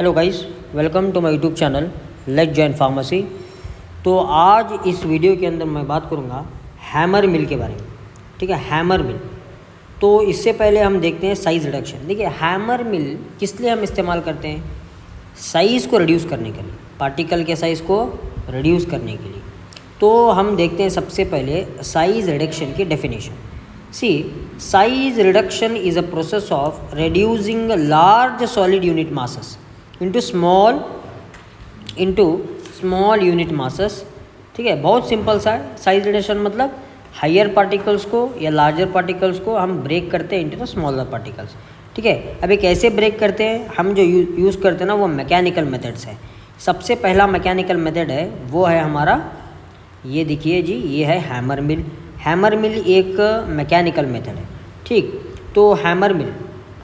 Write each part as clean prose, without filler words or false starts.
Hello guys, welcome to my YouTube channel let's join pharmacy. तो आज इस video के अंदर मैं बात करूँगा हैमर मिल के बारे में। ठीक है, हैमर मिल। तो इससे पहले हम देखते हैं साइज़ रिडक्शन। देखिए, हैमर मिल किस लिए हम इस्तेमाल करते हैं? साइज़ को रिड्यूस करने के लिए, पार्टिकल के साइज़ को रिड्यूस करने के लिए। तो हम देखते हैं सबसे पहले साइज़ रिडक्शन की definition. See, size reduction is a process of reducing large solid unit masses into small unit masses। ठीक है, बहुत सिंपल सा है। साइज रिडक्शन मतलब हायर पार्टिकल्स को या लार्जर पार्टिकल्स को हम ब्रेक करते हैं इनटू द स्मॉलर पार्टिकल्स। ठीक है, अभी कैसे ब्रेक करते हैं? हम जो यूज़ करते हैं ना, वो मैकेनिकल मेथड्स है। सबसे पहला मैकेनिकल मेथड है वो है हमारा, ये देखिए जी, ये है हैमर मिल। हैमर मिल एक मैकेनिकल मेथड है। ठीक, तो हैमर मिल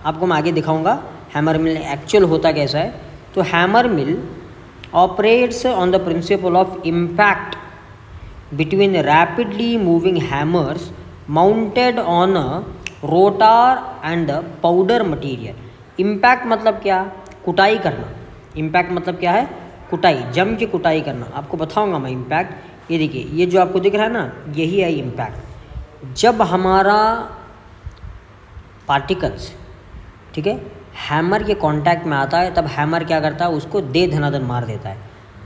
आपको मैं आगे दिखाऊंगा हैमर मिल एक्चुअल होता कैसा है। तो hammer mill operates on the principle of impact between rapidly moving hammers mounted on a rotor and the powder material. Impact मतलब क्या? कुटाई करना। इम्पैक्ट मतलब क्या है? कुटाई, जम के कुटाई करना। आपको बताऊंगा मैं इम्पैक्ट। ये देखिए, ये जो आपको दिख रहा है ना, यही है इम्पैक्ट। जब हमारा पार्टिकल्स, ठीक है, हैमर के कांटेक्ट में आता है, तब हैमर क्या करता है? उसको दे धनाधन मार देता है।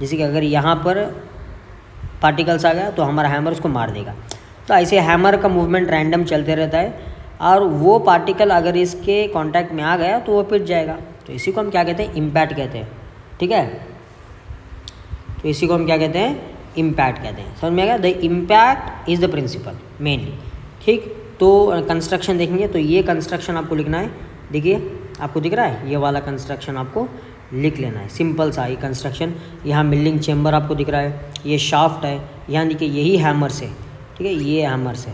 जैसे कि अगर यहाँ पर पार्टिकल्स आ गया तो हमारा हैमर उसको मार देगा। तो ऐसे हैमर का मूवमेंट रैंडम चलते रहता है, और वो पार्टिकल अगर इसके कांटेक्ट में आ गया तो वो पिट जाएगा। तो इसी को हम क्या कहते हैं? इम्पैक्ट कहते हैं। ठीक है, तो इसी को हम क्या कहते हैं? इम्पैक्ट कहते हैं। समझ में आ गया? The impact is the principal mainly. ठीक, तो कंस्ट्रक्शन देखेंगे तो ये कंस्ट्रक्शन आपको लिखना है। देखिए, आपको दिख रहा है, ये वाला कंस्ट्रक्शन आपको लिख लेना है। सिंपल सा ये कंस्ट्रक्शन। यहाँ मिलिंग चेम्बर आपको दिख रहा है, ये शाफ्ट है, यहाँ देखिए यही हैमर से। ठीक है, ये हैमर से,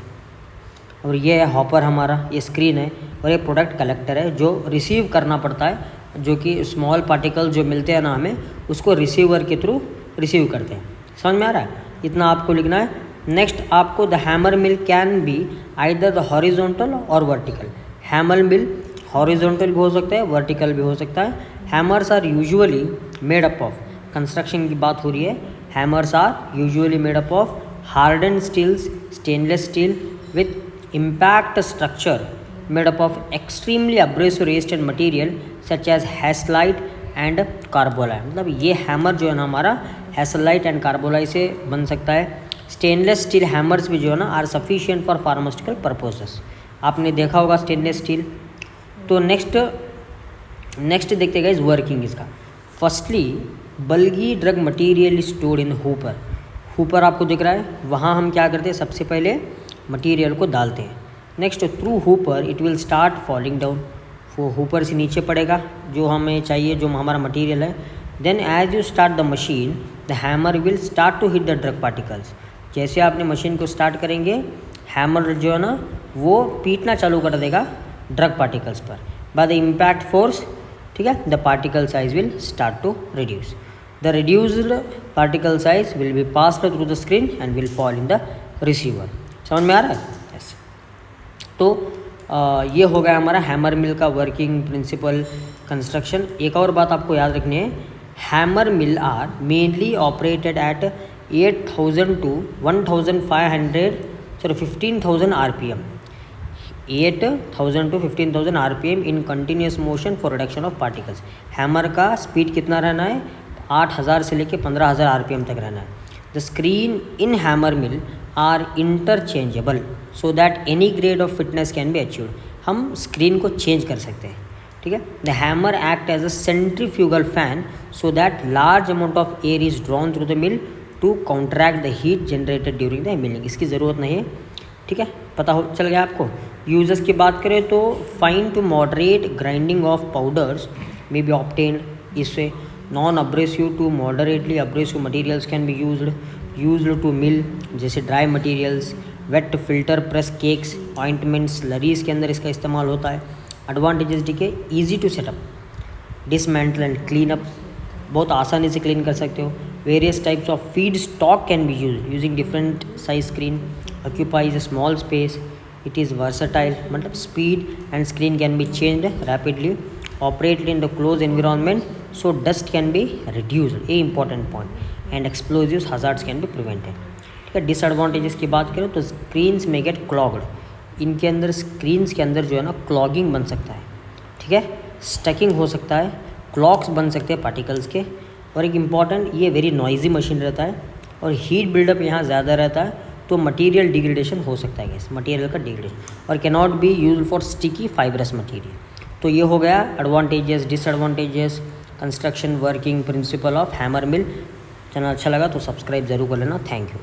और ये है हॉपर हमारा, ये स्क्रीन है, और ये प्रोडक्ट कलेक्टर है जो रिसीव करना पड़ता है, जो कि स्मॉल पार्टिकल जो मिलते हैं ना हमें, उसको रिसीवर के थ्रू रिसीव करते हैं। समझ में आ रहा है? इतना आपको लिखना है। नेक्स्ट आपको the hammer mill can be either the horizontal or vertical. Hammer mill horizontal भी हो सकता है, वर्टिकल भी हो सकता है। Hammers are usually made up of, construction की बात हो रही है, hammers are usually made up of harden steels, stainless steel with impact structure made up of extremely abrasive resistant material such as haslite and carbolite. मतलब ये hammer जो है ना हमारा हैसलाइट एंड कार्बोलाइट से बन सकता है। स्टेनलेस स्टील हैमर्स भी जो है ना are sufficient for pharmaceutical purposes. आपने देखा होगा स्टेनलेस स्टील। तो नेक्स्ट देखते गए वर्किंग इसका। Firstly bulky drug material stored in hopper. Hopper आपको दिख रहा है, वहाँ हम क्या करते हैं? सबसे पहले मटीरियल को डालते हैं। Next through Hooper it will start falling down. वो हुपर से नीचे पड़ेगा जो हमें चाहिए, जो हमारा मटीरियल है। Then as you start the machine the hammer will start to hit the drug particles. जैसे आपने मशीन को स्टार्ट करेंगे, हैमर जो है ना वो पीटना चालू कर देगा ड्रग पार्टिकल्स पर। बाय द इम्पैक्ट फोर्स, ठीक है, the particle size will start to reduce. The reduced particle size will be passed through the screen and will fall in the receiver. समझ में आ रहा है? यस। तो ये हो गया हमारा हैमर मिल का वर्किंग प्रिंसिपल, कंस्ट्रक्शन। एक और बात आपको याद रखनी है, hammer mill are mainly operated at 8,000 to 15,000 RPM। 8,000 to 15,000 RPM in continuous motion for reduction of particles. Hammer का स्पीड कितना रहना है? 8,000 से लेकर 15,000 RPM तक रहना है। The screen in hammer mill are interchangeable so that any grade of fitness can be achieved. हम स्क्रीन को चेंज कर सकते हैं। ठीक है, the hammer act as a centrifugal fan so that large amount of air is drawn through the mill to counteract the heat generated during the milling. इसकी ज़रूरत नहीं है। ठीक है, पता हो चल गया आपको। यूजर्स की बात करें तो fine to moderate grinding of powders may be obtained. इससे non abrasive to moderately abrasive materials can be used to mill, जैसे dry materials, wet filter press cakes, ointments, slurries के अंदर इसका इस्तेमाल होता है। एडवांटेजेस देखिए, easy to set up, dismantle and clean up, बहुत आसानी से क्लीन कर सकते हो। Various types of feed stock can be using different size screen, occupies a small space, it is versatile, मतलब speed and screen can be changed rapidly, operated in the close environment so dust can be reduced, ये important point, and explosive hazards can be prevented. ठीक है, disadvantages की बात करें तो screens में gate clogged, इनके अंदर स्क्रीन्स के अंदर जो है ना क्लॉगिंग बन सकता है, ठीक है, स्टकिंग हो सकता है, क्लॉक्स बन सकते हैं पार्टिकल्स के, और एक इम्पॉर्टेंट ये वेरी नॉइजी मशीन रहता है और हीट बिल्डअप यहाँ ज़्यादा रहता है, तो मटेरियल डिग्रेडेशन हो सकता है गैस, मटेरियल का डिग्रेडेशन, और can not be use for sticky fibrous material. तो ये हो गया advantages, disadvantages, construction working principle of hammer mill. Channel अच्छा लगा तो सब्सक्राइब जरूर कर लेना। Thank you.